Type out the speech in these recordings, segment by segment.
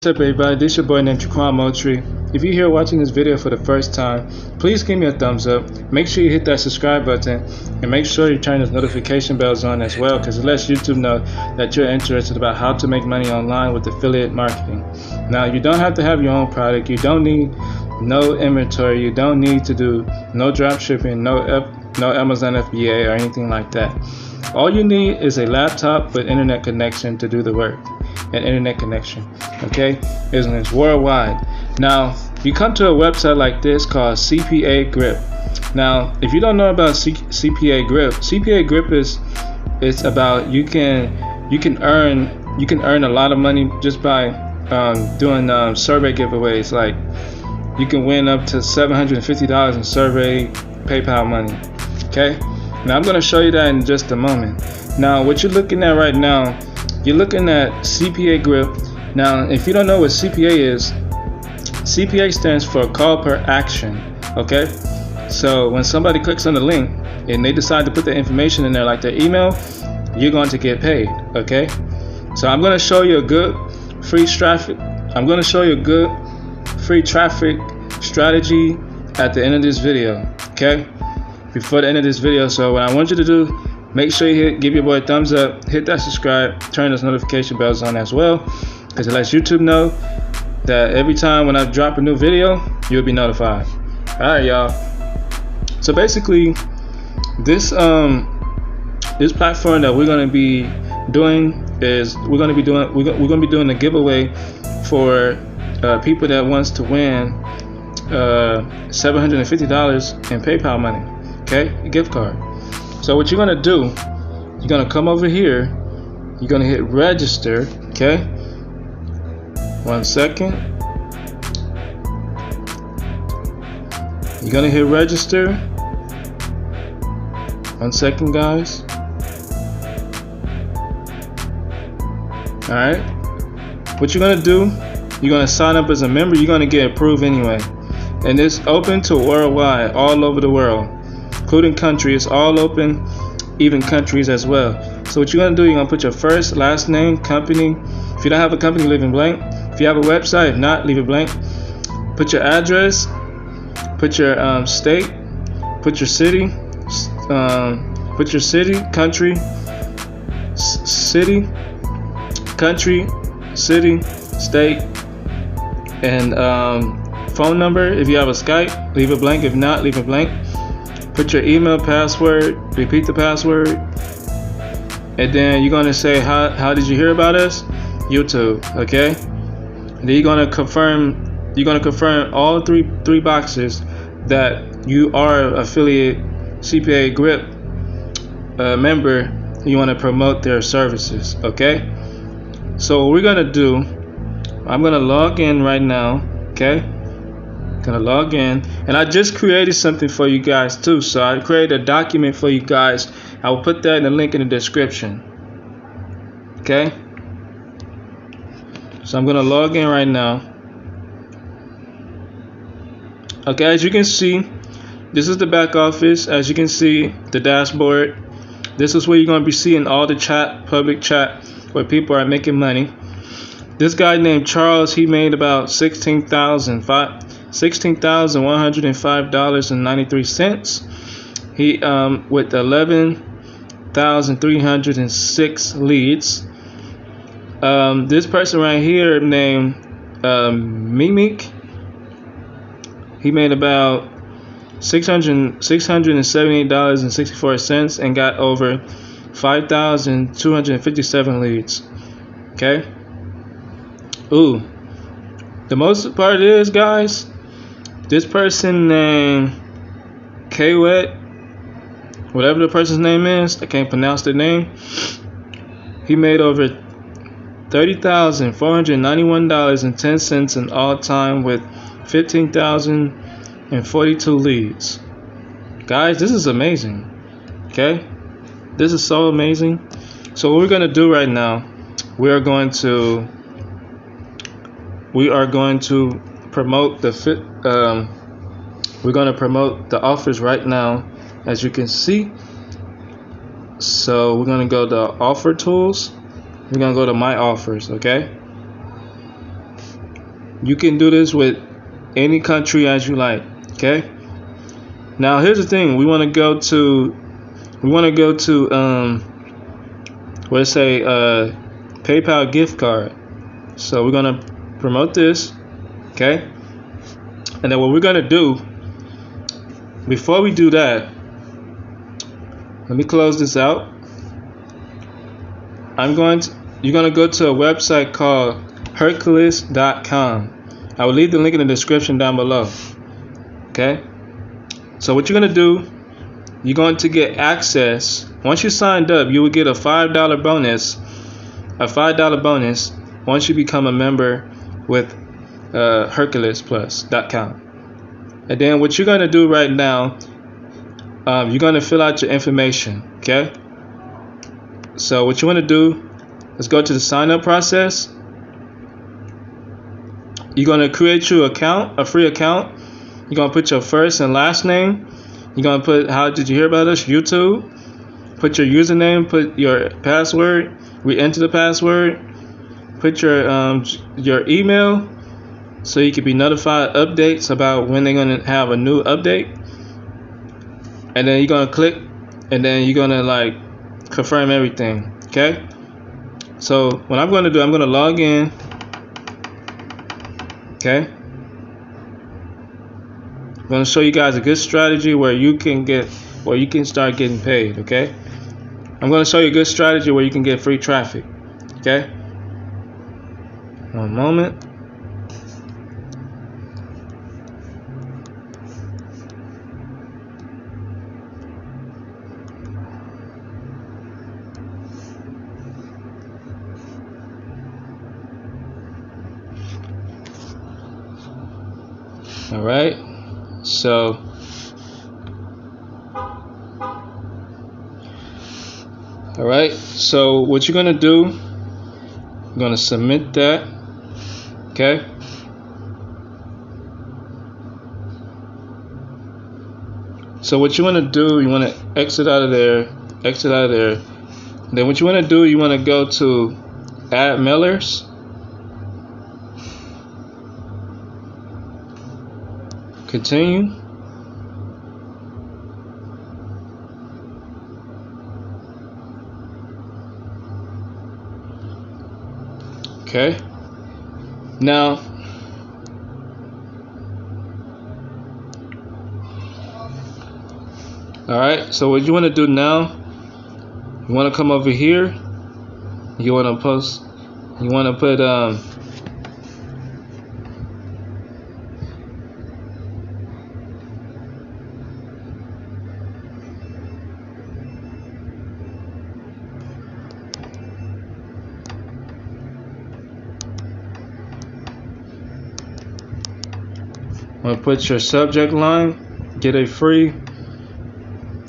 What's up everybody, this is your boy named Jaquan Moultrie. If you're here watching this video for the first time, please give me a thumbs up, make sure you hit that subscribe button, and make sure you turn those notification bells on as well, because it lets YouTube know that you're interested about how to make money online with affiliate marketing. Now, you don't have to have your own product, you don't need no inventory, you don't need to do no drop shipping, no Amazon FBA or anything like that. All you need is a laptop with internet connection to do the work. An internet connection, okay? It's worldwide. Now, you come to a website like this called CPAGrip. Now, if you don't know about CPAGrip is it's about you can earn a lot of money just by doing survey giveaways. Like you can win up to $750 in survey PayPal money. Okay. Now I'm going to show you that in just a moment. Now, what you're looking at right now, you're looking at CPAGrip. Now, if you don't know what CPA is, CPA stands for call per action. Okay, so when somebody clicks on the link and they decide to put their information in there, like their email, you're going to get paid. Okay, so I'm going to show you a good free traffic. I'm going to show you a good free traffic strategy at the end of this video. Okay, before the end of this video. So what I want you to do, make sure you give your boy a thumbs up, hit that subscribe, turn those notification bells on as well, because it lets YouTube know that every time when I drop a new video, you'll be notified. Alright, y'all. So basically, this platform that we're gonna be doing is we're gonna be doing a giveaway for people that wants to win $750 in PayPal money. Okay, a gift card. So what you're gonna do, you're gonna come over here, you're gonna hit register. Okay, 1 second. You're gonna hit register. 1 second, guys. Alright, what you're gonna do, you're gonna sign up as a member. You're gonna get approved anyway, and it's open to worldwide, all over the world, including countries, all open, even countries as well. So what you're gonna do, you're gonna put your first, last name, company. If you don't have a company, leave it blank. If you have a website, if not, leave it blank. Put your address, put your state, put your city, country, city, state, and phone number. If you have a Skype, leave it blank. If not, leave it blank. Put your email, password, repeat the password, and then you're gonna say how did you hear about us? YouTube. Okay, and then you're gonna confirm all three boxes that you are affiliate CPAGrip member. You want to promote their services. Okay, so what we're gonna do, I'm gonna log in right now. Okay, gonna log in, and I just created something for you guys too. So I created a document for you guys. I will put that in the link in the description. Okay, so I'm gonna log in right now. Okay, as you can see, this is the back office. As you can see, the dashboard. This is where you're gonna be seeing all the chat, public chat, where people are making money. This guy named Charles, he made about $16,105.93. He with 11,306 leads. This person right here named Mimic, he made about $678.64 and got over 5,257 leads. Okay. Ooh, the most part is, guys, this person named Kwet, whatever the person's name is, I can't pronounce their name. He made over $30,491.10 in all time with 15,042 leads. Guys, this is amazing. Okay, this is so amazing. So what we're gonna do right now, we are going to promote we're gonna promote the offers right now, as you can see. So we're gonna go to offer tools. We're gonna go to my offers. Okay, You can do this with any country as you like. Okay. Now here's the thing. We want to go to let's say PayPal gift card. So we're gonna promote this. Okay. And then what we're gonna do before we do that, let me close this out. You're gonna go to a website called Hercules.com. I will leave the link in the description down below. Okay. So what you're gonna do, you're going to get access. Once you signed up, you will get a $5 bonus. A $5 bonus once you become a member with HerculesPlus.com. And then what you're gonna do right now, you're gonna fill out your information. Okay. So what you want to do is go to the sign up process. You're going to create your account, a free account. You're going to put your first and last name. You're going to put, how did you hear about us? YouTube. Put your username, put your password, re-enter the password, put your email so you can be notified updates about when they're going to have a new update. And then you're going to click, and then you're going to like confirm everything. Okay. So what I'm going to do, I'm going to log in. Okay. I'm going to show you guys a good strategy where you can start getting paid. Okay. I'm going to show you a good strategy where you can get free traffic. Okay. One moment. All right, so what you're gonna do, you're gonna submit that. Okay. So what you want to do, you want to exit out of there. And then what you want to do, you want to go to add mailers. Continue. Okay. Now, all right. So what you want to do now? You want to come over here. You want to post. You want to put put your subject line, get a free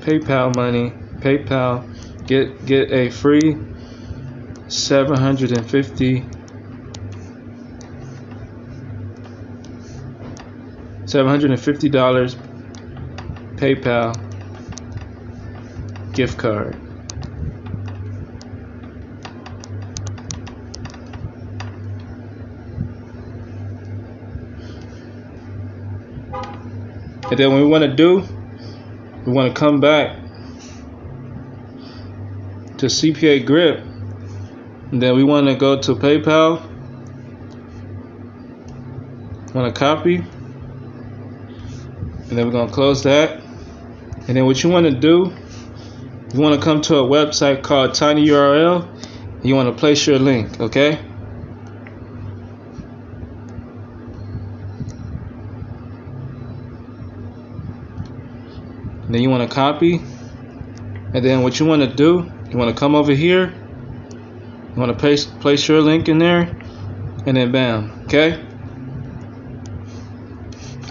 PayPal money, get a free $750 PayPal gift card. And then what we want to do, we want to come back to CPAGrip, and then we want to go to PayPal. Want to copy, and then we're going to close that. And then what you want to do, you want to come to a website called TinyURL. You want to place your link, okay? And then you want to copy, and then what you want to do, you want to come over here, you want to place your link in there, and then bam, okay?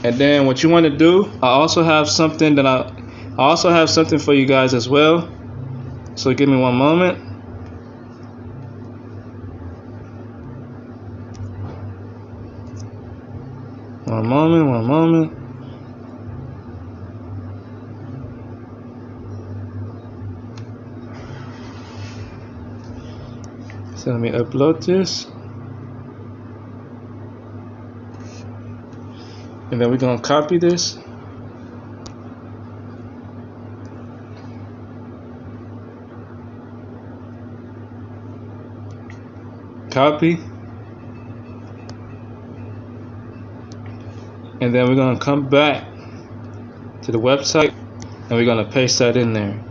And then what you want to do, I also have something for you guys as well. So give me one moment. One moment. So let me upload this. And then we're going to copy this. Copy. And then we're going to come back to the website and we're going to paste that in there.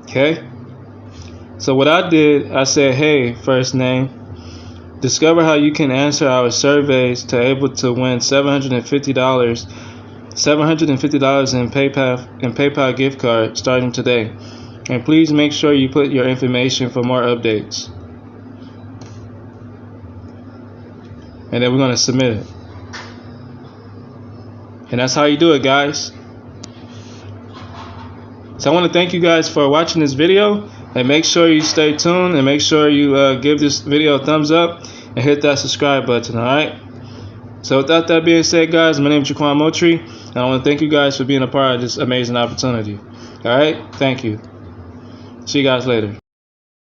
Okay. So what I did, I said, hey, first name, discover how you can answer our surveys to able to win $750 in PayPal gift card starting today. And please make sure you put your information for more updates. And then we're going to submit it. And that's how you do it, guys. So I want to thank you guys for watching this video. And make sure you stay tuned and make sure you give this video a thumbs up and hit that subscribe button, alright? So without that being said, guys, my name is Jaquan Moultrie, and I want to thank you guys for being a part of this amazing opportunity. Alright? Thank you. See you guys later.